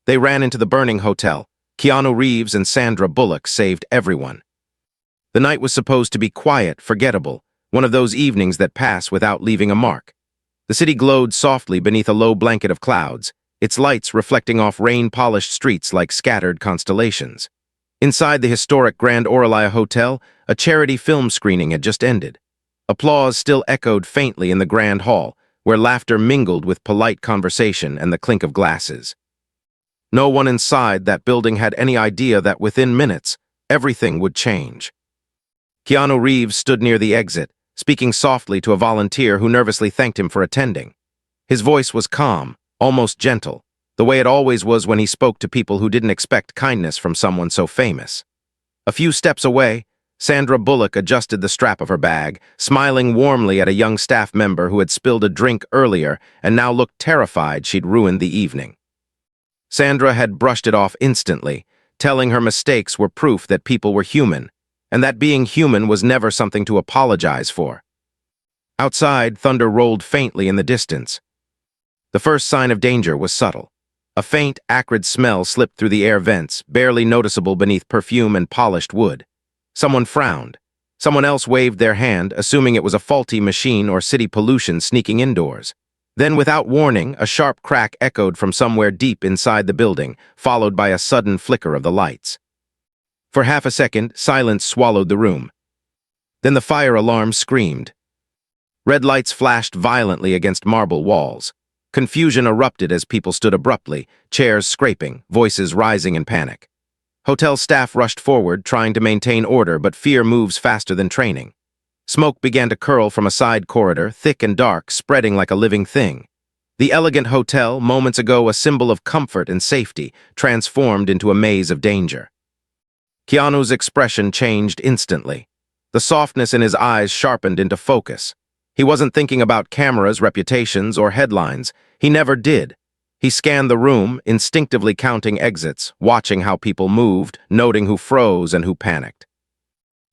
They ran into the burning hotel. Keanu Reeves and Sandra Bullock saved everyone. The night was supposed to be quiet, forgettable, one of those evenings that pass without leaving a mark. The city glowed softly beneath a low blanket of clouds, its lights reflecting off rain-polished streets like scattered constellations. Inside the historic Grand Oralia Hotel, a charity film screening had just ended. Applause still echoed faintly in the grand hall, where laughter mingled with polite conversation and the clink of glasses. No one inside that building had any idea that within minutes, everything would change. Keanu Reeves stood near the exit, speaking softly to a volunteer who nervously thanked him for attending. His voice was calm, almost gentle, the way it always was when he spoke to people who didn't expect kindness from someone so famous. A few steps away, Sandra Bullock adjusted the strap of her bag, smiling warmly at a young staff member who had spilled a drink earlier and now looked terrified she'd ruined the evening. Sandra had brushed it off instantly, telling her mistakes were proof that people were human, and that being human was never something to apologize for. Outside, thunder rolled faintly in the distance. The first sign of danger was subtle. A faint, acrid smell slipped through the air vents, barely noticeable beneath perfume and polished wood. Someone frowned. Someone else waved their hand, assuming it was a faulty machine or city pollution sneaking indoors. Then, without warning, a sharp crack echoed from somewhere deep inside the building, followed by a sudden flicker of the lights. For half a second, silence swallowed the room. Then the fire alarm screamed. Red lights flashed violently against marble walls. Confusion erupted as people stood abruptly, chairs scraping, voices rising in panic. Hotel staff rushed forward, trying to maintain order, but fear moves faster than training. Smoke began to curl from a side corridor, thick and dark, spreading like a living thing. The elegant hotel, moments ago a symbol of comfort and safety, transformed into a maze of danger. Keanu's expression changed instantly. The softness in his eyes sharpened into focus. He wasn't thinking about cameras, reputations, or headlines. He never did. He scanned the room, instinctively counting exits, watching how people moved, noting who froze and who panicked.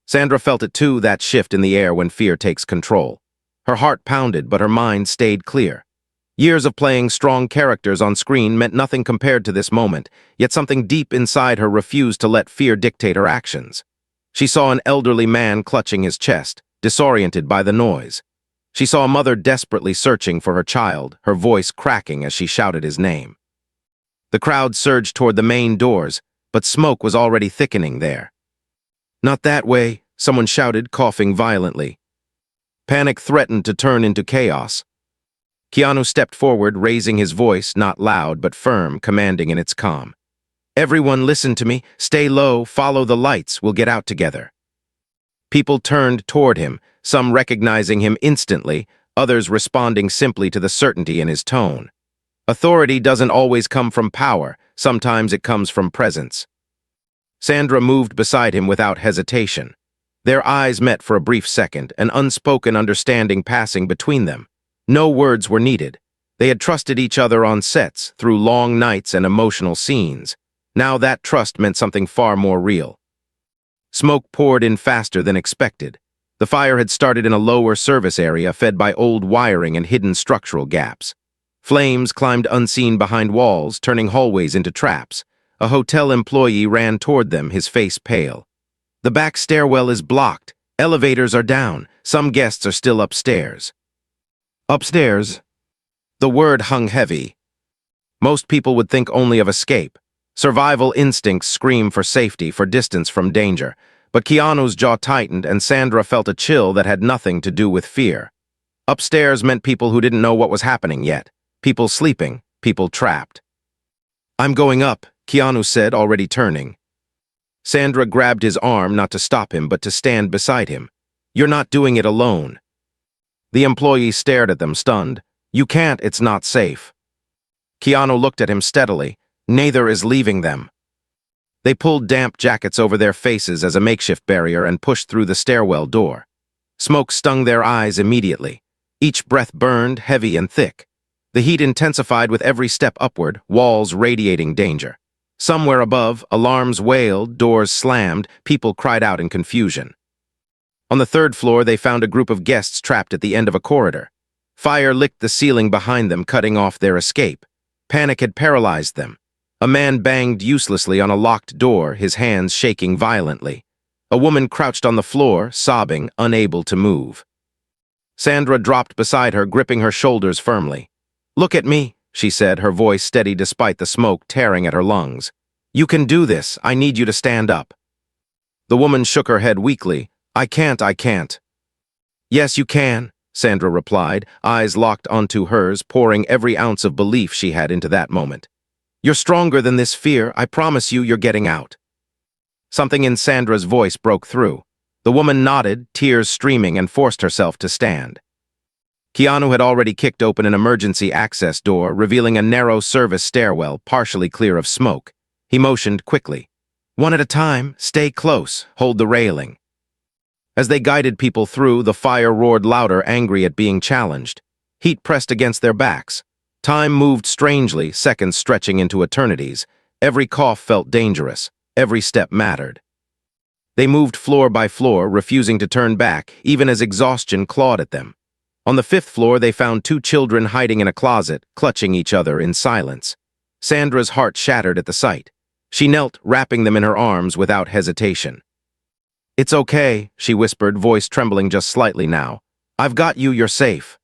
Sandra felt it too, that shift in the air when fear takes control. Her heart pounded, but her mind stayed clear. Years of playing strong characters on screen meant nothing compared to this moment, yet something deep inside her refused to let fear dictate her actions. She saw an elderly man clutching his chest, disoriented by the noise. She saw a mother desperately searching for her child, her voice cracking as she shouted his name. The crowd surged toward the main doors, but smoke was already thickening there. "Not that way," someone shouted, coughing violently. Panic threatened to turn into chaos. Keanu stepped forward, raising his voice, not loud but firm, commanding in its calm. "Everyone listen to me, stay low, follow the lights, we'll get out together." People turned toward him, some recognizing him instantly, others responding simply to the certainty in his tone. Authority doesn't always come from power, sometimes it comes from presence. Sandra moved beside him without hesitation. Their eyes met for a brief second, an unspoken understanding passing between them. No words were needed. They had trusted each other on sets, through long nights and emotional scenes. Now that trust meant something far more real. Smoke poured in faster than expected. The fire had started in a lower service area fed by old wiring and hidden structural gaps. Flames climbed unseen behind walls, turning hallways into traps. A hotel employee ran toward them, his face pale. "The back stairwell is blocked. Elevators are down. Some guests are still upstairs." Upstairs? The word hung heavy. Most people would think only of escape. Survival instincts scream for safety, for distance from danger. But Keanu's jaw tightened and Sandra felt a chill that had nothing to do with fear. Upstairs meant people who didn't know what was happening yet. People sleeping, people trapped. "I'm going up," Keanu said, already turning. Sandra grabbed his arm, not to stop him, but to stand beside him. "You're not doing it alone." The employee stared at them, stunned. "You can't, it's not safe." Keanu looked at him steadily. "Neither is leaving them." They pulled damp jackets over their faces as a makeshift barrier and pushed through the stairwell door. Smoke stung their eyes immediately. Each breath burned, heavy and thick. The heat intensified with every step upward, walls radiating danger. Somewhere above, alarms wailed, doors slammed, people cried out in confusion. On the third floor, they found a group of guests trapped at the end of a corridor. Fire licked the ceiling behind them, cutting off their escape. Panic had paralyzed them. A man banged uselessly on a locked door, his hands shaking violently. A woman crouched on the floor, sobbing, unable to move. Sandra dropped beside her, gripping her shoulders firmly. "Look at me," she said, her voice steady despite the smoke tearing at her lungs. "You can do this. I need you to stand up." The woman shook her head weakly. I can't." "Yes, you can," Sandra replied, eyes locked onto hers, pouring every ounce of belief she had into that moment. "You're stronger than this fear. I promise you, you're getting out." Something in Sandra's voice broke through. The woman nodded, tears streaming, and forced herself to stand. Keanu had already kicked open an emergency access door, revealing a narrow service stairwell partially clear of smoke. He motioned quickly. "One at a time, stay close, hold the railing." As they guided people through, the fire roared louder, angry at being challenged. Heat pressed against their backs. Time moved strangely, seconds stretching into eternities. Every cough felt dangerous. Every step mattered. They moved floor by floor, refusing to turn back, even as exhaustion clawed at them. On the 5th floor, they found 2 children hiding in a closet, clutching each other in silence. Sandra's heart shattered at the sight. She knelt, wrapping them in her arms without hesitation. "It's okay," she whispered, voice trembling just slightly now. "I've got you, you're safe."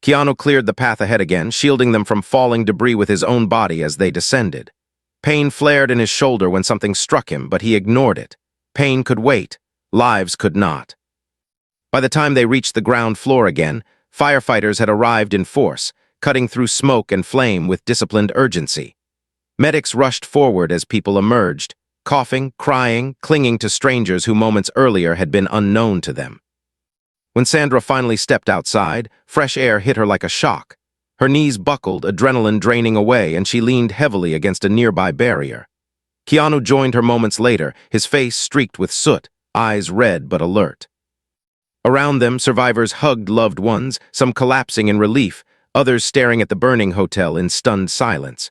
Keanu cleared the path ahead again, shielding them from falling debris with his own body as they descended. Pain flared in his shoulder when something struck him, but he ignored it. Pain could wait. Lives could not. By the time they reached the ground floor again, firefighters had arrived in force, cutting through smoke and flame with disciplined urgency. Medics rushed forward as people emerged, coughing, crying, clinging to strangers who moments earlier had been unknown to them. When Sandra finally stepped outside, fresh air hit her like a shock. Her knees buckled, adrenaline draining away, and she leaned heavily against a nearby barrier. Keanu joined her moments later, his face streaked with soot, eyes red but alert. Around them, survivors hugged loved ones, some collapsing in relief, others staring at the burning hotel in stunned silence.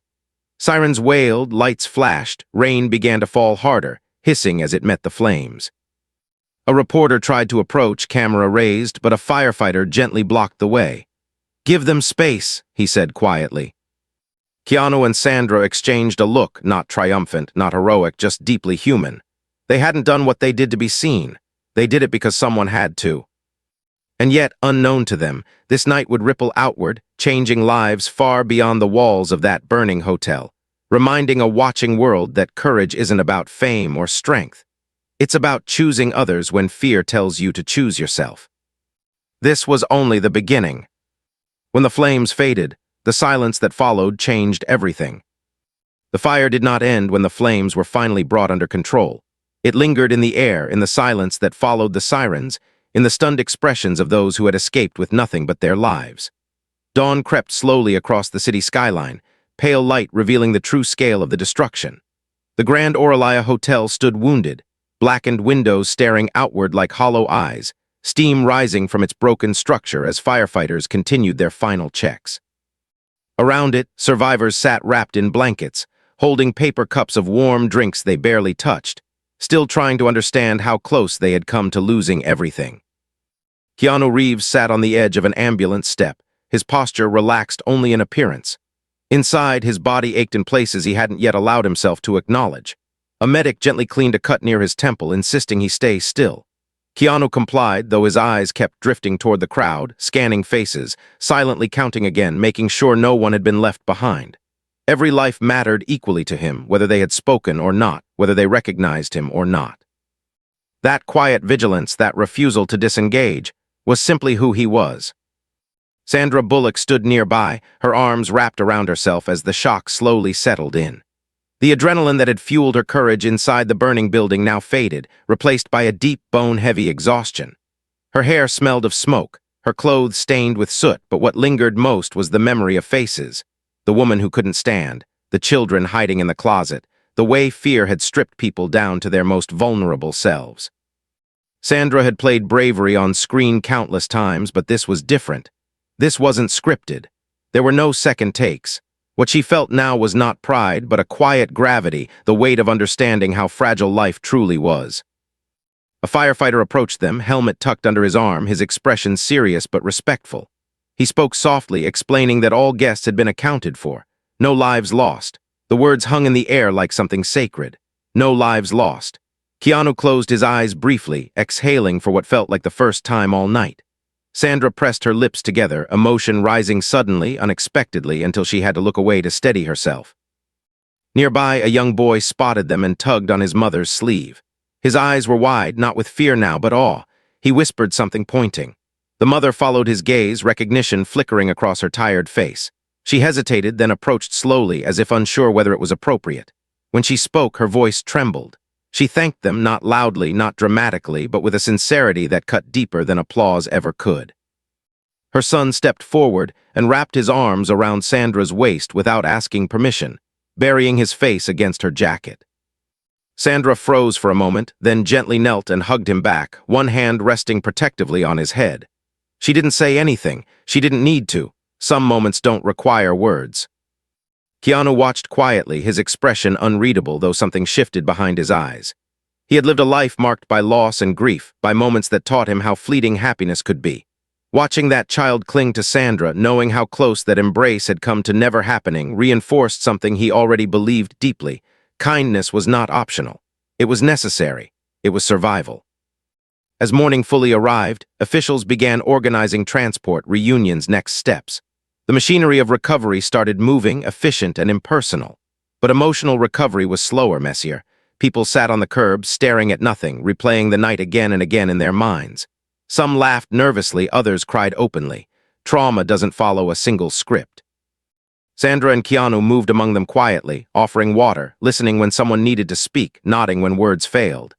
Sirens wailed, lights flashed, rain began to fall harder, hissing as it met the flames. A reporter tried to approach, camera raised, but a firefighter gently blocked the way. "Give them space," he said quietly. Keanu and Sandra exchanged a look, not triumphant, not heroic, just deeply human. They hadn't done what they did to be seen. They did it because someone had to. And yet, unknown to them, this night would ripple outward, changing lives far beyond the walls of that burning hotel, reminding a watching world that courage isn't about fame or strength. It's about choosing others when fear tells you to choose yourself. This was only the beginning. When the flames faded, the silence that followed changed everything. The fire did not end when the flames were finally brought under control. It lingered in the air, in the silence that followed the sirens, in the stunned expressions of those who had escaped with nothing but their lives. Dawn crept slowly across the city skyline, pale light revealing the true scale of the destruction. The Grand Oralia Hotel stood wounded, blackened windows staring outward like hollow eyes, steam rising from its broken structure as firefighters continued their final checks. Around it, survivors sat wrapped in blankets, holding paper cups of warm drinks they barely touched, still trying to understand how close they had come to losing everything. Keanu Reeves sat on the edge of an ambulance step, his posture relaxed only in appearance. Inside, his body ached in places he hadn't yet allowed himself to acknowledge. A medic gently cleaned a cut near his temple, insisting he stay still. Keanu complied, though his eyes kept drifting toward the crowd, scanning faces, silently counting again, making sure no one had been left behind. Every life mattered equally to him, whether they had spoken or not, whether they recognized him or not. That quiet vigilance, that refusal to disengage, was simply who he was. Sandra Bullock stood nearby, her arms wrapped around herself as the shock slowly settled in. The adrenaline that had fueled her courage inside the burning building now faded, replaced by a deep, bone-heavy exhaustion. Her hair smelled of smoke, her clothes stained with soot, but what lingered most was the memory of faces. The woman who couldn't stand, the children hiding in the closet, the way fear had stripped people down to their most vulnerable selves. Sandra had played Bravery on screen countless times, but this was different. This wasn't scripted. There were no second takes. What she felt now was not pride, but a quiet gravity, the weight of understanding how fragile life truly was. A firefighter approached them, helmet tucked under his arm, his expression serious but respectful. He spoke softly, explaining that all guests had been accounted for, no lives lost. The words hung in the air like something sacred. No lives lost. Keanu closed his eyes briefly, exhaling for what felt like the first time all night. Sandra pressed her lips together, emotion rising suddenly, unexpectedly, until she had to look away to steady herself. Nearby, a young boy spotted them and tugged on his mother's sleeve. His eyes were wide, not with fear now, but awe. He whispered something, pointing. The mother followed his gaze, recognition flickering across her tired face. She hesitated, then approached slowly, as if unsure whether it was appropriate. When she spoke, her voice trembled. She thanked them, not loudly, not dramatically, but with a sincerity that cut deeper than applause ever could. Her son stepped forward and wrapped his arms around Sandra's waist without asking permission, burying his face against her jacket. Sandra froze for a moment, then gently knelt and hugged him back, one hand resting protectively on his head. She didn't say anything. She didn't need to. Some moments don't require words. Keanu watched quietly, his expression unreadable, though something shifted behind his eyes. He had lived a life marked by loss and grief, by moments that taught him how fleeting happiness could be. Watching that child cling to Sandra, knowing how close that embrace had come to never happening, reinforced something he already believed deeply. Kindness was not optional. It was necessary. It was survival. As morning fully arrived, officials began organizing transport, reunions, next steps. The machinery of recovery started moving, efficient and impersonal. But emotional recovery was slower, messier. People sat on the curb, staring at nothing, replaying the night again and again in their minds. Some laughed nervously, others cried openly. Trauma doesn't follow a single script. Sandra and Keanu moved among them quietly, offering water, listening when someone needed to speak, nodding when words failed.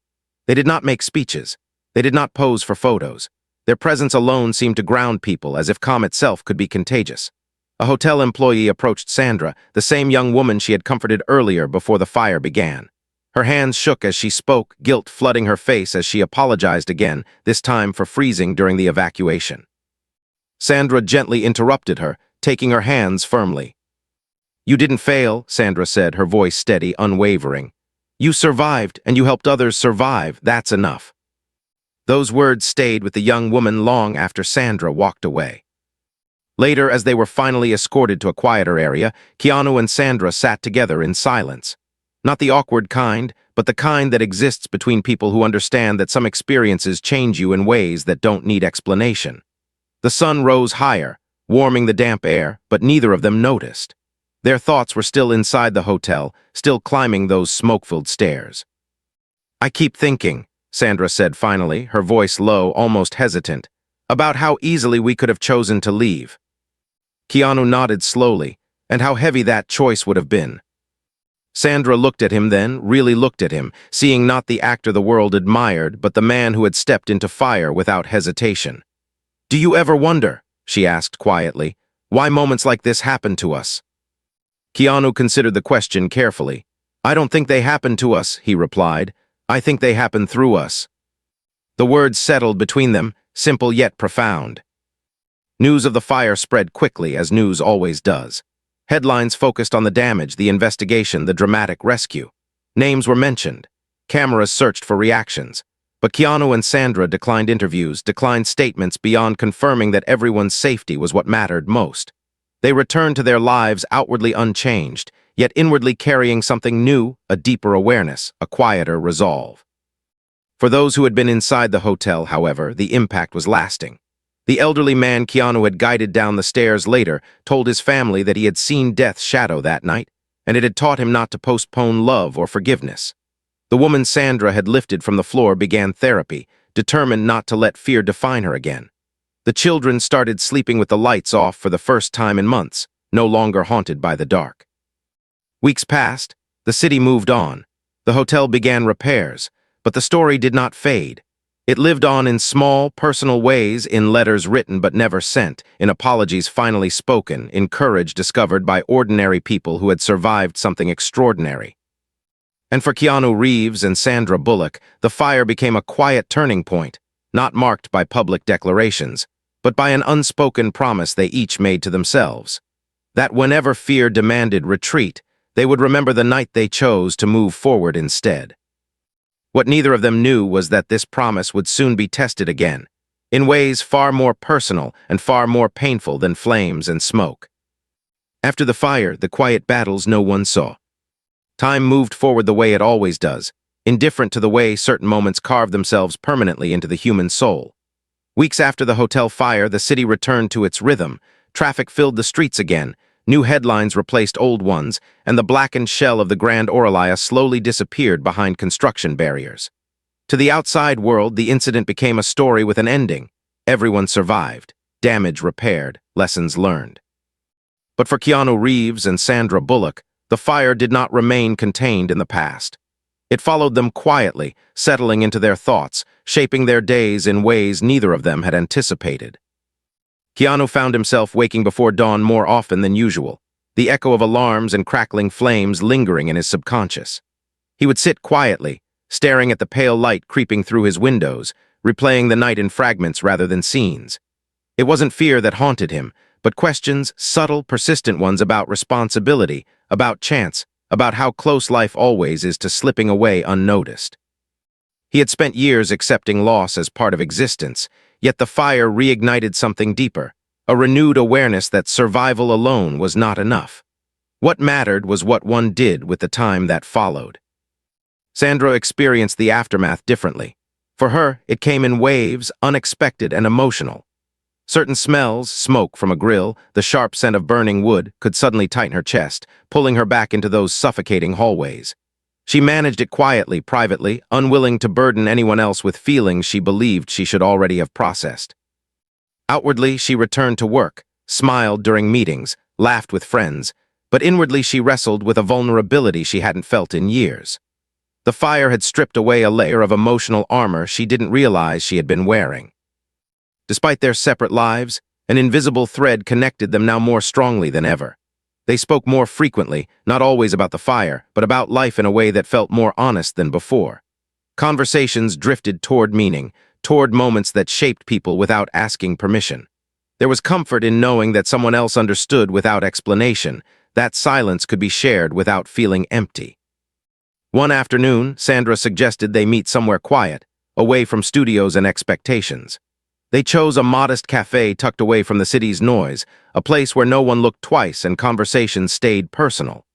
They did not make speeches. They did not pose for photos. Their presence alone seemed to ground people, as if calm itself could be contagious. A hotel employee approached Sandra, the same young woman she had comforted earlier before the fire began. Her hands shook as she spoke, guilt flooding her face as she apologized again, this time for freezing during the evacuation. Sandra gently interrupted her, taking her hands firmly. "You didn't fail," Sandra said, her voice steady, unwavering. "You survived, and you helped others survive. That's enough." Those words stayed with the young woman long after Sandra walked away. Later, as they were finally escorted to a quieter area, Keanu and Sandra sat together in silence. Not the awkward kind, but the kind that exists between people who understand that some experiences change you in ways that don't need explanation. The sun rose higher, warming the damp air, but neither of them noticed. Their thoughts were still inside the hotel, still climbing those smoke-filled stairs. "I keep thinking," Sandra said finally, her voice low, almost hesitant, "about how easily we could have chosen to leave." Keanu nodded slowly, and how heavy that choice would have been. Sandra looked at him then, really looked at him, seeing not the actor the world admired, but the man who had stepped into fire without hesitation. "Do you ever wonder," she asked quietly, "why moments like this happen to us?" Keanu considered the question carefully. "I don't think they happen to us," he replied. "I think they happen through us." The words settled between them, simple yet profound. News of the fire spread quickly, as news always does. Headlines focused on the damage, the investigation, the dramatic rescue. Names were mentioned. Cameras searched for reactions. But Keanu and Sandra declined interviews, declined statements beyond confirming that everyone's safety was what mattered most. They returned to their lives outwardly unchanged, yet inwardly carrying something new, a deeper awareness, a quieter resolve. For those who had been inside the hotel, however, the impact was lasting. The elderly man Keanu had guided down the stairs later told his family that he had seen death's shadow that night, and it had taught him not to postpone love or forgiveness. The woman Sandra had lifted from the floor began therapy, determined not to let fear define her again. The children started sleeping with the lights off for the first time in months, no longer haunted by the dark. Weeks passed, the city moved on. The hotel began repairs, but the story did not fade. It lived on in small, personal ways, in letters written but never sent, in apologies finally spoken, in courage discovered by ordinary people who had survived something extraordinary. And for Keanu Reeves and Sandra Bullock, the fire became a quiet turning point, not marked by public declarations, but by an unspoken promise they each made to themselves. That whenever fear demanded retreat, they would remember the night they chose to move forward instead. What neither of them knew was that this promise would soon be tested again, in ways far more personal and far more painful than flames and smoke. After the fire, the quiet battles no one saw. Time moved forward the way it always does, indifferent to the way certain moments carve themselves permanently into the human soul. Weeks after the hotel fire, the city returned to its rhythm. Traffic filled the streets again, new headlines replaced old ones, and the blackened shell of the Grand Oralia slowly disappeared behind construction barriers. To the outside world, the incident became a story with an ending. Everyone survived, damage repaired, lessons learned. But for Keanu Reeves and Sandra Bullock, the fire did not remain contained in the past. It followed them quietly, settling into their thoughts, shaping their days in ways neither of them had anticipated. Keanu found himself waking before dawn more often than usual, the echo of alarms and crackling flames lingering in his subconscious. He would sit quietly, staring at the pale light creeping through his windows, replaying the night in fragments rather than scenes. It wasn't fear that haunted him, but questions, subtle, persistent ones about responsibility, about chance, about how close life always is to slipping away unnoticed. He had spent years accepting loss as part of existence, yet the fire reignited something deeper, a renewed awareness that survival alone was not enough. What mattered was what one did with the time that followed. Sandra experienced the aftermath differently. For her, it came in waves, unexpected and emotional. Certain smells, smoke from a grill, the sharp scent of burning wood, could suddenly tighten her chest, pulling her back into those suffocating hallways. She managed it quietly, privately, unwilling to burden anyone else with feelings she believed she should already have processed. Outwardly, she returned to work, smiled during meetings, laughed with friends, but inwardly she wrestled with a vulnerability she hadn't felt in years. The fire had stripped away a layer of emotional armor she didn't realize she had been wearing. Despite their separate lives, an invisible thread connected them now more strongly than ever. They spoke more frequently, not always about the fire, but about life in a way that felt more honest than before. Conversations drifted toward meaning, toward moments that shaped people without asking permission. There was comfort in knowing that someone else understood without explanation, that silence could be shared without feeling empty. One afternoon, Sandra suggested they meet somewhere quiet, away from studios and expectations. They chose a modest cafe tucked away from the city's noise, a place where no one looked twice and conversations stayed personal.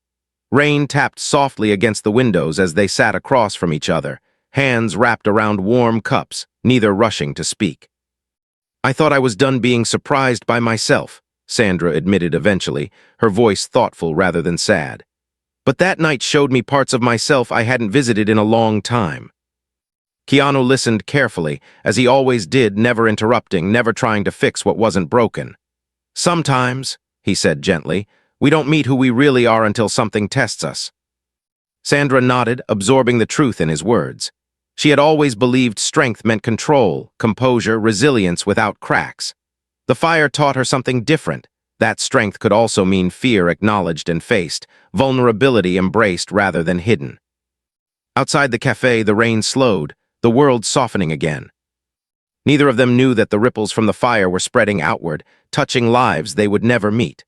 Rain tapped softly against the windows as they sat across from each other, hands wrapped around warm cups, neither rushing to speak. "I thought I was done being surprised by myself," Sandra admitted eventually, her voice thoughtful rather than sad. "But that night showed me parts of myself I hadn't visited in a long time." Keanu listened carefully, as he always did, never interrupting, never trying to fix what wasn't broken. "Sometimes," he said gently, "we don't meet who we really are until something tests us." Sandra nodded, absorbing the truth in his words. She had always believed strength meant control, composure, resilience without cracks. The fire taught her something different. That strength could also mean fear acknowledged and faced, vulnerability embraced rather than hidden. Outside the cafe, the rain slowed, the world softening again. Neither of them knew that the ripples from the fire were spreading outward, touching lives they would never meet.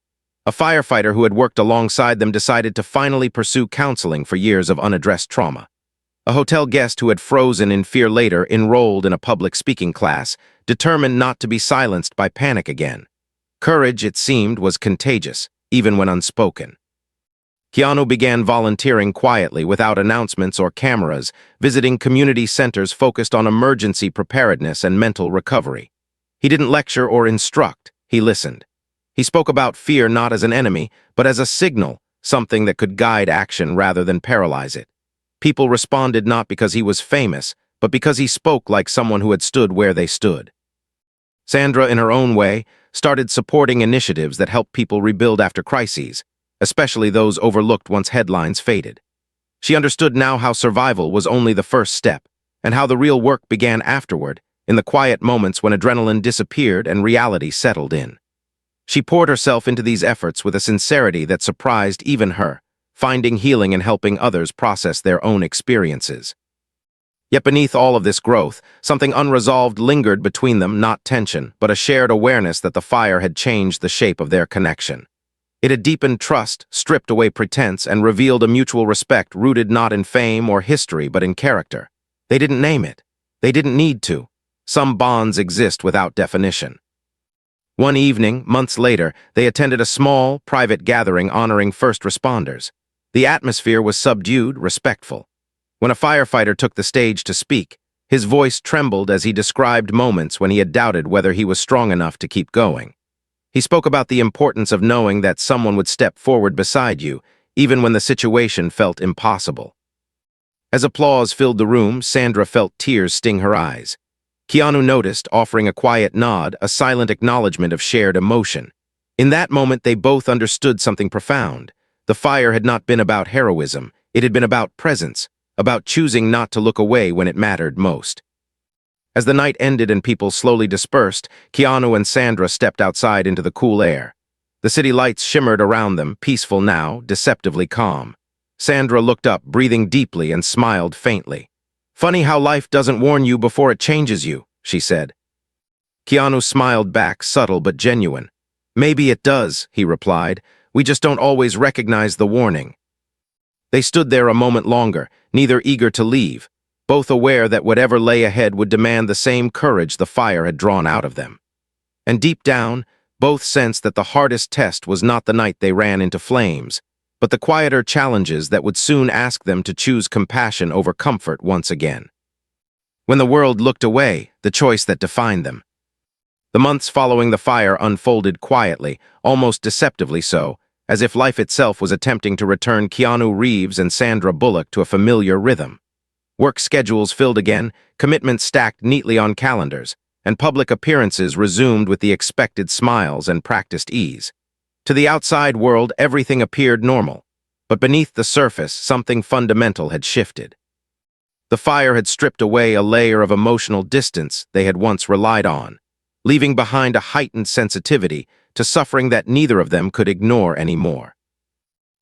A firefighter who had worked alongside them decided to finally pursue counseling for years of unaddressed trauma. A hotel guest who had frozen in fear later enrolled in a public speaking class, determined not to be silenced by panic again. Courage, it seemed, was contagious, even when unspoken. Keanu began volunteering quietly without announcements or cameras, visiting community centers focused on emergency preparedness and mental recovery. He didn't lecture or instruct, he listened. He spoke about fear not as an enemy, but as a signal, something that could guide action rather than paralyze it. People responded not because he was famous, but because he spoke like someone who had stood where they stood. Sandra, in her own way, started supporting initiatives that helped people rebuild after crises, especially those overlooked once headlines faded. She understood now how survival was only the first step, and how the real work began afterward, in the quiet moments when adrenaline disappeared and reality settled in. She poured herself into these efforts with a sincerity that surprised even her, finding healing and helping others process their own experiences. Yet beneath all of this growth, something unresolved lingered between them, not tension, but a shared awareness that the fire had changed the shape of their connection. It had deepened trust, stripped away pretense, and revealed a mutual respect rooted not in fame or history but in character. They didn't name it. They didn't need to. Some bonds exist without definition. One evening, months later, they attended a small, private gathering honoring first responders. The atmosphere was subdued, respectful. When a firefighter took the stage to speak, his voice trembled as he described moments when he had doubted whether he was strong enough to keep going. He spoke about the importance of knowing that someone would step forward beside you, even when the situation felt impossible. As applause filled the room, Sandra felt tears sting her eyes. Keanu noticed, offering a quiet nod, a silent acknowledgement of shared emotion. In that moment, they both understood something profound. The fire had not been about heroism, it had been about presence, about choosing not to look away when it mattered most. As the night ended and people slowly dispersed, Keanu and Sandra stepped outside into the cool air. The city lights shimmered around them, peaceful now, deceptively calm. Sandra looked up, breathing deeply, and smiled faintly. "Funny how life doesn't warn you before it changes you," she said. Keanu smiled back, subtle but genuine. "Maybe it does," he replied. "We just don't always recognize the warning." They stood there a moment longer, neither eager to leave, both aware that whatever lay ahead would demand the same courage the fire had drawn out of them. And deep down, both sensed that the hardest test was not the night they ran into flames, but the quieter challenges that would soon ask them to choose compassion over comfort once again. When the world looked away, the choice that defined them. The months following the fire unfolded quietly, almost deceptively so, as if life itself was attempting to return Keanu Reeves and Sandra Bullock to a familiar rhythm. Work schedules filled again, commitments stacked neatly on calendars, and public appearances resumed with the expected smiles and practiced ease. To the outside world, everything appeared normal, but beneath the surface, something fundamental had shifted. The fire had stripped away a layer of emotional distance they had once relied on, leaving behind a heightened sensitivity to suffering that neither of them could ignore anymore.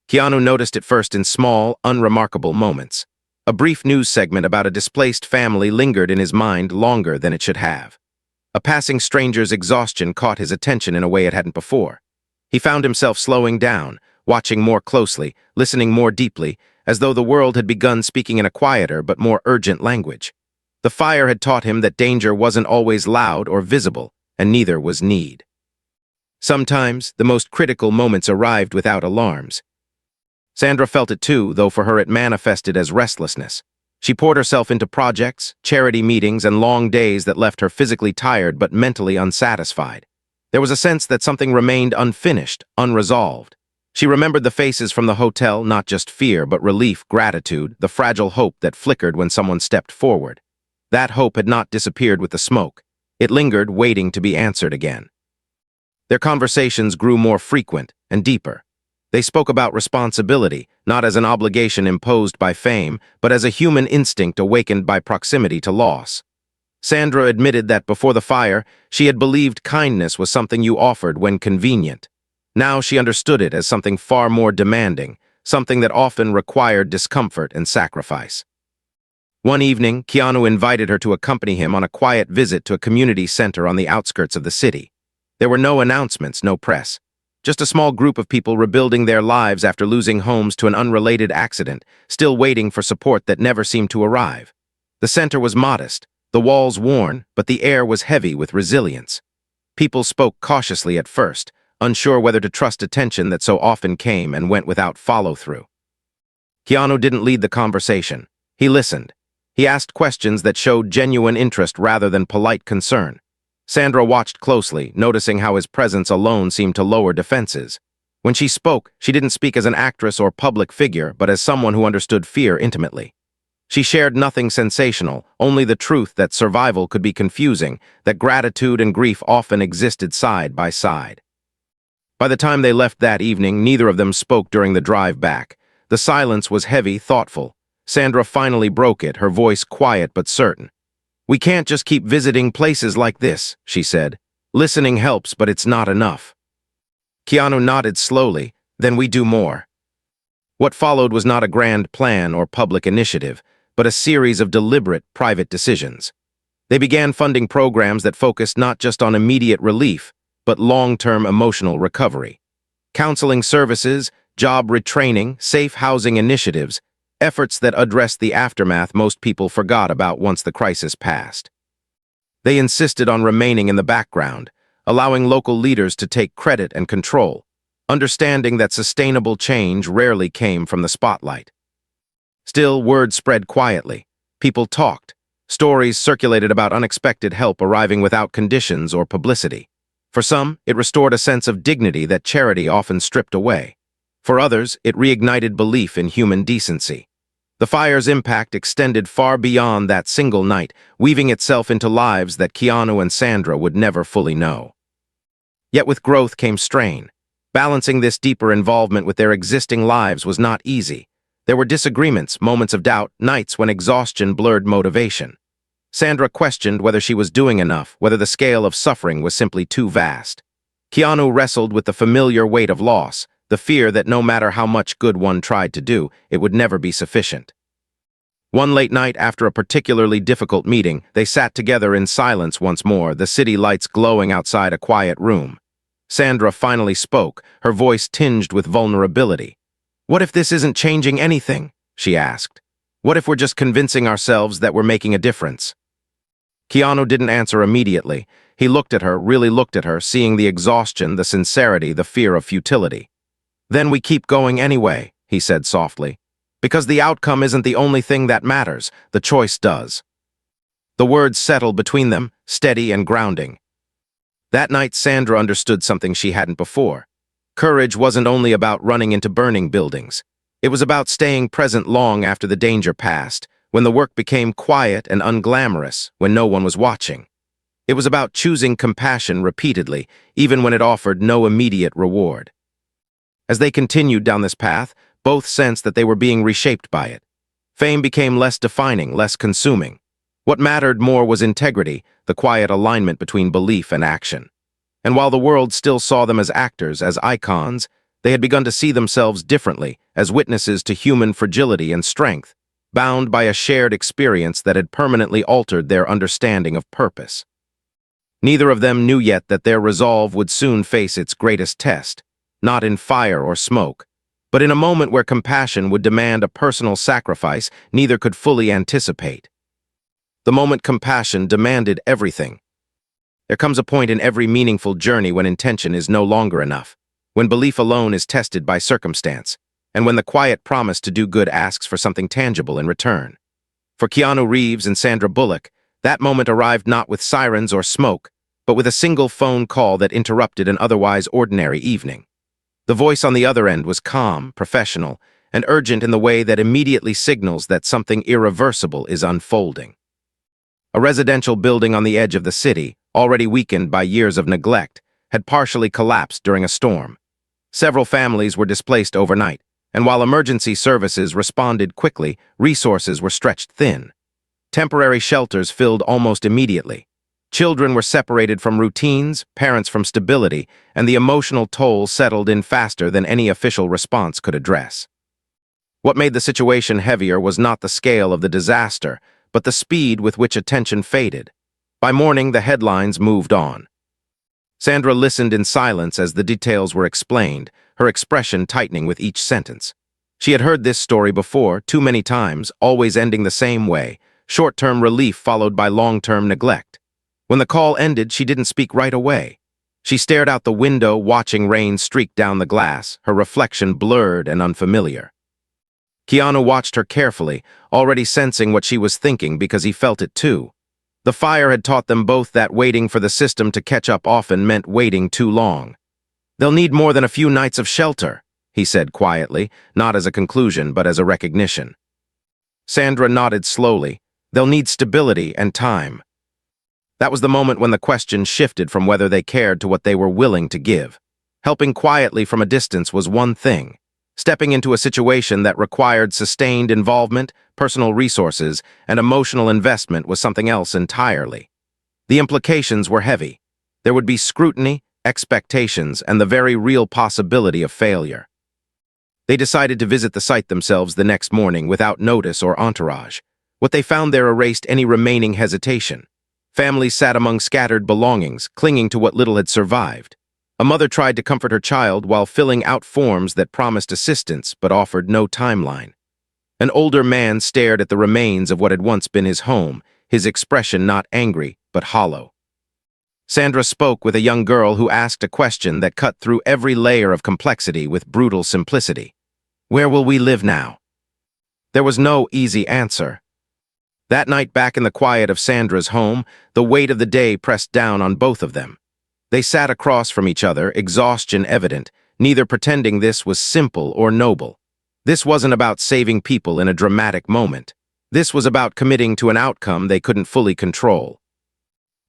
Keanu noticed it first in small, unremarkable moments. A brief news segment about a displaced family lingered in his mind longer than it should have. A passing stranger's exhaustion caught his attention in a way it hadn't before. He found himself slowing down, watching more closely, listening more deeply, as though the world had begun speaking in a quieter but more urgent language. The fire had taught him that danger wasn't always loud or visible, and neither was need. Sometimes, the most critical moments arrived without alarms. Sandra felt it too, though for her it manifested as restlessness. She poured herself into projects, charity meetings, and long days that left her physically tired but mentally unsatisfied. There was a sense that something remained unfinished, unresolved. She remembered the faces from the hotel, not just fear, but relief, gratitude, the fragile hope that flickered when someone stepped forward. That hope had not disappeared with the smoke. It lingered, waiting to be answered again. Their conversations grew more frequent and deeper. They spoke about responsibility, not as an obligation imposed by fame, but as a human instinct awakened by proximity to loss. Sandra admitted that before the fire, she had believed kindness was something you offered when convenient. Now she understood it as something far more demanding, something that often required discomfort and sacrifice. One evening, Keanu invited her to accompany him on a quiet visit to a community center on the outskirts of the city. There were no announcements, no press. Just a small group of people rebuilding their lives after losing homes to an unrelated accident, still waiting for support that never seemed to arrive. The center was modest, the walls worn, but the air was heavy with resilience. People spoke cautiously at first, unsure whether to trust attention that so often came and went without follow-through. Keanu didn't lead the conversation. He listened. He asked questions that showed genuine interest rather than polite concern. Sandra watched closely, noticing how his presence alone seemed to lower defenses. When she spoke, she didn't speak as an actress or public figure, but as someone who understood fear intimately. She shared nothing sensational, only the truth that survival could be confusing, that gratitude and grief often existed side by side. By the time they left that evening, neither of them spoke during the drive back. The silence was heavy, thoughtful. Sandra finally broke it, her voice quiet but certain. "We can't just keep visiting places like this," she said. "Listening helps, but it's not enough." Keanu nodded slowly. "Then we do more." What followed was not a grand plan or public initiative, but a series of deliberate, private decisions. They began funding programs that focused not just on immediate relief, but long-term emotional recovery. Counseling services, job retraining, safe housing initiatives, efforts that addressed the aftermath most people forgot about once the crisis passed. They insisted on remaining in the background, allowing local leaders to take credit and control. understanding that sustainable change rarely came from the spotlight. Still, word spread quietly. People talked. Stories circulated about unexpected help arriving without conditions or publicity. For some, it restored a sense of dignity that charity often stripped away. For others, it reignited belief in human decency. The fire's impact extended far beyond that single night, weaving itself into lives that Keanu and Sandra would never fully know. Yet with growth came strain. Balancing this deeper involvement with their existing lives was not easy. There were disagreements, moments of doubt, nights when exhaustion blurred motivation. Sandra questioned whether she was doing enough, whether the scale of suffering was simply too vast. Keanu wrestled with the familiar weight of loss, the fear that no matter how much good one tried to do, it would never be sufficient. One late night after a particularly difficult meeting, they sat together in silence once more, the city lights glowing outside a quiet room. Sandra finally spoke, her voice tinged with vulnerability. "What if this isn't changing anything?" she asked. "What if we're just convincing ourselves that we're making a difference?" Keanu didn't answer immediately. He looked at her, really looked at her, seeing the exhaustion, the sincerity, the fear of futility. "Then we keep going anyway," he said softly. "Because the outcome isn't the only thing that matters, the choice does." The words settled between them, steady and grounding. That night, Sandra understood something she hadn't before. Courage wasn't only about running into burning buildings. It was about staying present long after the danger passed, when the work became quiet and unglamorous, when no one was watching. It was about choosing compassion repeatedly, even when it offered no immediate reward. As they continued down this path, both sensed that they were being reshaped by it. Fame became less defining, less consuming. What mattered more was integrity, the quiet alignment between belief and action. And while the world still saw them as actors, as icons, they had begun to see themselves differently, as witnesses to human fragility and strength, bound by a shared experience that had permanently altered their understanding of purpose. Neither of them knew yet that their resolve would soon face its greatest test, not in fire or smoke, but in a moment where compassion would demand a personal sacrifice neither could fully anticipate. The moment compassion demanded everything. There comes a point in every meaningful journey when intention is no longer enough, when belief alone is tested by circumstance, and when the quiet promise to do good asks for something tangible in return. For Keanu Reeves and Sandra Bullock, that moment arrived not with sirens or smoke, but with a single phone call that interrupted an otherwise ordinary evening. The voice on the other end was calm, professional, and urgent in the way that immediately signals that something irreversible is unfolding. A residential building on the edge of the city, already weakened by years of neglect, had partially collapsed during a storm. Several families were displaced overnight, and while emergency services responded quickly, resources were stretched thin. Temporary shelters filled almost immediately. Children were separated from routines, parents from stability, and the emotional toll settled in faster than any official response could address. What made the situation heavier was not the scale of the disaster, but the speed with which attention faded. By morning, the headlines moved on. Sandra listened in silence as the details were explained, her expression tightening with each sentence. She had heard this story before, too many times, always ending the same way, short-term relief followed by long-term neglect. When the call ended, she didn't speak right away. She stared out the window, watching rain streak down the glass, her reflection blurred and unfamiliar. Keanu watched her carefully, already sensing what she was thinking because he felt it too. The fire had taught them both that waiting for the system to catch up often meant waiting too long. "They'll need more than a few nights of shelter," he said quietly, not as a conclusion but as a recognition. Sandra nodded slowly. "They'll need stability and time." That was the moment when the question shifted from whether they cared to what they were willing to give. Helping quietly from a distance was one thing. Stepping into a situation that required sustained involvement, personal resources, and emotional investment was something else entirely. The implications were heavy. There would be scrutiny, expectations, and the very real possibility of failure. They decided to visit the site themselves the next morning without notice or entourage. What they found there erased any remaining hesitation. Families sat among scattered belongings, clinging to what little had survived. A mother tried to comfort her child while filling out forms that promised assistance but offered no timeline. An older man stared at the remains of what had once been his home, his expression not angry but hollow. Sandra spoke with a young girl who asked a question that cut through every layer of complexity with brutal simplicity. Where will we live now? There was no easy answer. That night back in the quiet of Sandra's home, the weight of the day pressed down on both of them. They sat across from each other, exhaustion evident, neither pretending this was simple or noble. This wasn't about saving people in a dramatic moment. This was about committing to an outcome they couldn't fully control.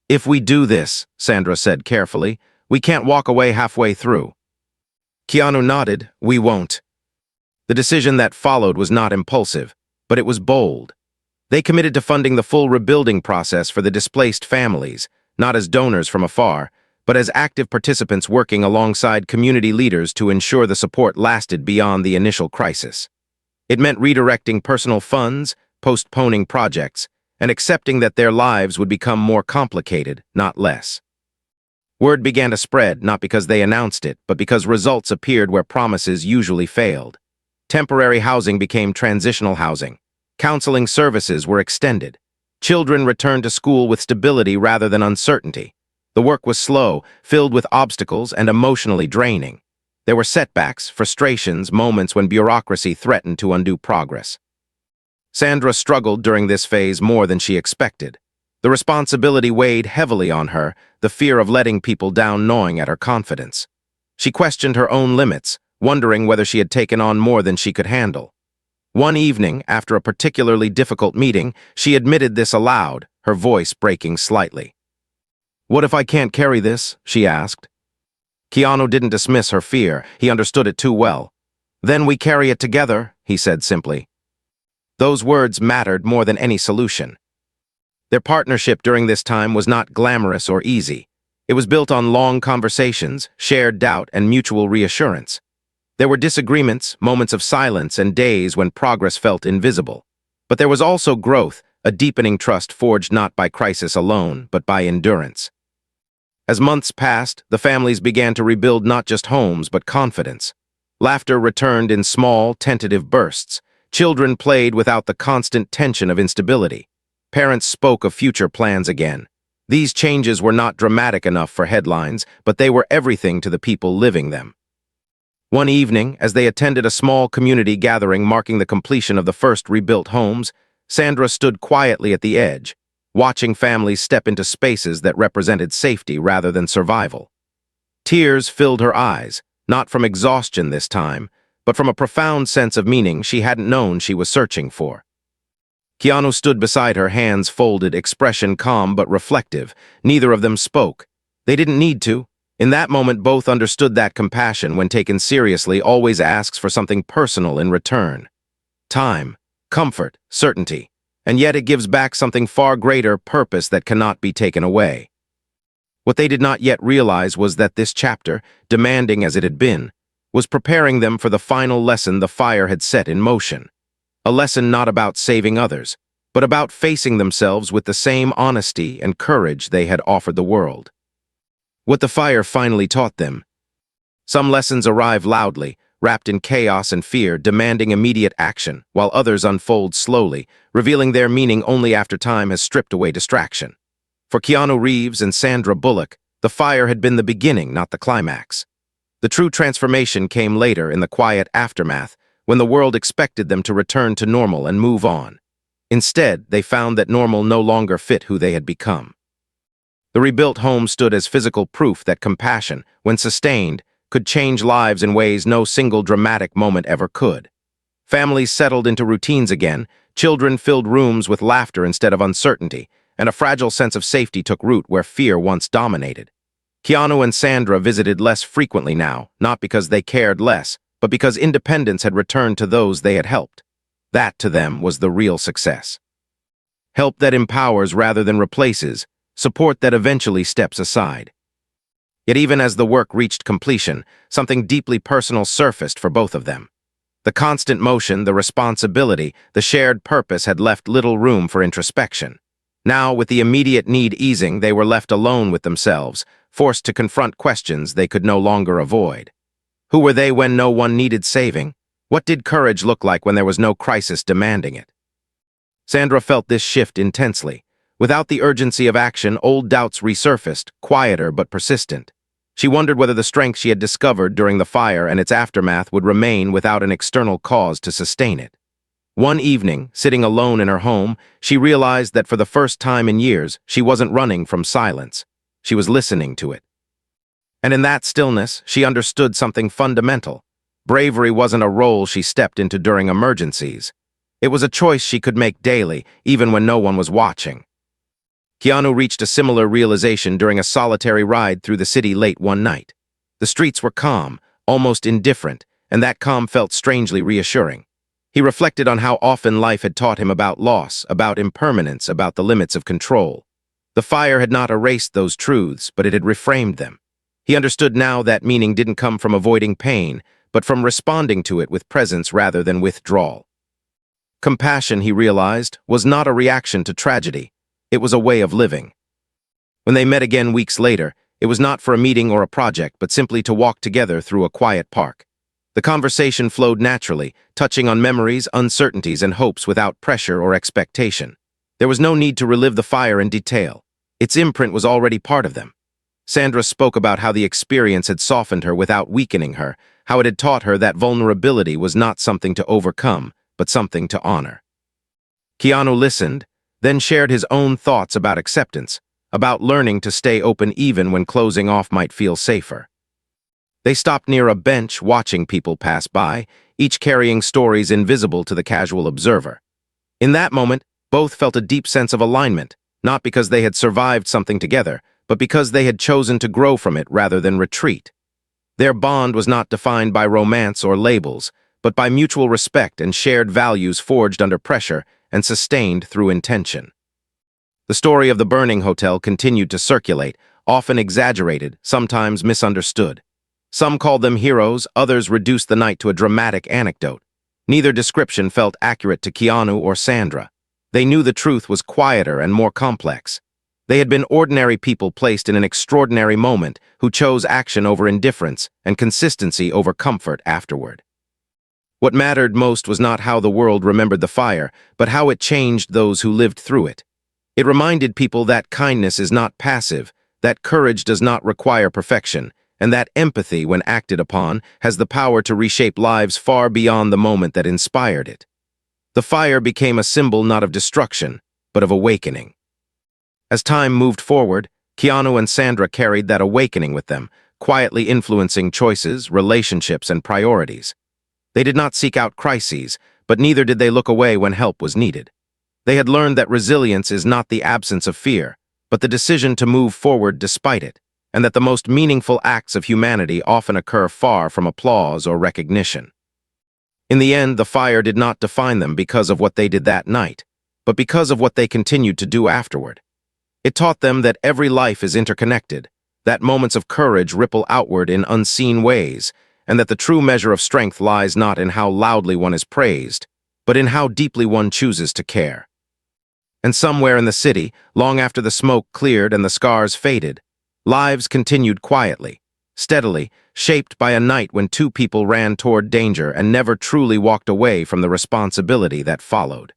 If we do this, Sandra said carefully, we can't walk away halfway through. Keanu nodded, we won't. The decision that followed was not impulsive, but it was bold. They committed to funding the full rebuilding process for the displaced families, not as donors from afar, but as active participants working alongside community leaders to ensure the support lasted beyond the initial crisis. It meant redirecting personal funds, postponing projects, and accepting that their lives would become more complicated, not less. Word began to spread, not because they announced it, but because results appeared where promises usually failed. Temporary housing became transitional housing. Counseling services were extended. Children returned to school with stability rather than uncertainty. The work was slow, filled with obstacles, and emotionally draining. There were setbacks, frustrations, moments when bureaucracy threatened to undo progress. Sandra struggled during this phase more than she expected. The responsibility weighed heavily on her, the fear of letting people down gnawing at her confidence. She questioned her own limits, wondering whether she had taken on more than she could handle. One evening, after a particularly difficult meeting, she admitted this aloud, her voice breaking slightly. "What if I can't carry this?" she asked. Keanu didn't dismiss her fear, he understood it too well. "Then we carry it together," he said simply. Those words mattered more than any solution. Their partnership during this time was not glamorous or easy. It was built on long conversations, shared doubt, and mutual reassurance. There were disagreements, moments of silence, and days when progress felt invisible. But there was also growth, a deepening trust forged not by crisis alone, but by endurance. As months passed, the families began to rebuild not just homes, but confidence. Laughter returned in small, tentative bursts. Children played without the constant tension of instability. Parents spoke of future plans again. These changes were not dramatic enough for headlines, but they were everything to the people living them. One evening, as they attended a small community gathering marking the completion of the first rebuilt homes, Sandra stood quietly at the edge, watching families step into spaces that represented safety rather than survival. Tears filled her eyes, not from exhaustion this time, but from a profound sense of meaning she hadn't known she was searching for. Keanu stood beside her, hands folded, expression calm but reflective. Neither of them spoke. They didn't need to. In that moment, both understood that compassion, when taken seriously, always asks for something personal in return. Time, comfort, certainty. And yet it gives back something far greater, purpose that cannot be taken away. What they did not yet realize was that this chapter, demanding as it had been, was preparing them for the final lesson the fire had set in motion. A lesson not about saving others, but about facing themselves with the same honesty and courage they had offered the world. What the fire finally taught them. Some lessons arrive loudly, wrapped in chaos and fear, demanding immediate action, while others unfold slowly, revealing their meaning only after time has stripped away distraction. For Keanu Reeves and Sandra Bullock, the fire had been the beginning, not the climax. The true transformation came later, in the quiet aftermath, when the world expected them to return to normal and move on. Instead, they found that normal no longer fit who they had become. The rebuilt home stood as physical proof that compassion, when sustained, could change lives in ways no single dramatic moment ever could. Families settled into routines again, children filled rooms with laughter instead of uncertainty, and a fragile sense of safety took root where fear once dominated. Keanu and Sandra visited less frequently now, not because they cared less, but because independence had returned to those they had helped. That, to them, was the real success. Help that empowers rather than replaces, support that eventually steps aside. Yet even as the work reached completion, something deeply personal surfaced for both of them. The constant motion, the responsibility, the shared purpose had left little room for introspection. Now, with the immediate need easing, they were left alone with themselves, forced to confront questions they could no longer avoid. Who were they when no one needed saving? What did courage look like when there was no crisis demanding it? Sandra felt this shift intensely. Without the urgency of action, old doubts resurfaced, quieter but persistent. She wondered whether the strength she had discovered during the fire and its aftermath would remain without an external cause to sustain it. One evening, sitting alone in her home, she realized that for the first time in years, she wasn't running from silence. She was listening to it. And in that stillness, she understood something fundamental. Bravery wasn't a role she stepped into during emergencies. It was a choice she could make daily, even when no one was watching. Keanu reached a similar realization during a solitary ride through the city late one night. The streets were calm, almost indifferent, and that calm felt strangely reassuring. He reflected on how often life had taught him about loss, about impermanence, about the limits of control. The fire had not erased those truths, but it had reframed them. He understood now that meaning didn't come from avoiding pain, but from responding to it with presence rather than withdrawal. Compassion, he realized, was not a reaction to tragedy. It was a way of living. When they met again weeks later, it was not for a meeting or a project, but simply to walk together through a quiet park. The conversation flowed naturally, touching on memories, uncertainties, and hopes without pressure or expectation. There was no need to relive the fire in detail. Its imprint was already part of them. Sandra spoke about how the experience had softened her without weakening her, how it had taught her that vulnerability was not something to overcome, but something to honor. Keanu listened, then shared his own thoughts about acceptance, about learning to stay open even when closing off might feel safer. They stopped near a bench watching people pass by, each carrying stories invisible to the casual observer. In that moment, both felt a deep sense of alignment, not because they had survived something together, but because they had chosen to grow from it rather than retreat. Their bond was not defined by romance or labels, but by mutual respect and shared values forged under pressure and sustained through intention. The story of the burning hotel continued to circulate, often exaggerated, sometimes misunderstood. Some called them heroes, others reduced the night to a dramatic anecdote. Neither description felt accurate to Keanu or Sandra. They knew the truth was quieter and more complex. They had been ordinary people placed in an extraordinary moment who chose action over indifference and consistency over comfort afterward. What mattered most was not how the world remembered the fire, but how it changed those who lived through it. It reminded people that kindness is not passive, that courage does not require perfection, and that empathy, when acted upon, has the power to reshape lives far beyond the moment that inspired it. The fire became a symbol not of destruction, but of awakening. As time moved forward, Keanu and Sandra carried that awakening with them, quietly influencing choices, relationships, and priorities. They did not seek out crises, but neither did they look away when help was needed. They had learned that resilience is not the absence of fear, but the decision to move forward despite it, and that the most meaningful acts of humanity often occur far from applause or recognition. In the end, the fire did not define them because of what they did that night, but because of what they continued to do afterward. It taught them that every life is interconnected, that moments of courage ripple outward in unseen ways, and that the true measure of strength lies not in how loudly one is praised, but in how deeply one chooses to care. And somewhere in the city, long after the smoke cleared and the scars faded, lives continued quietly, steadily, shaped by a night when two people ran toward danger and never truly walked away from the responsibility that followed.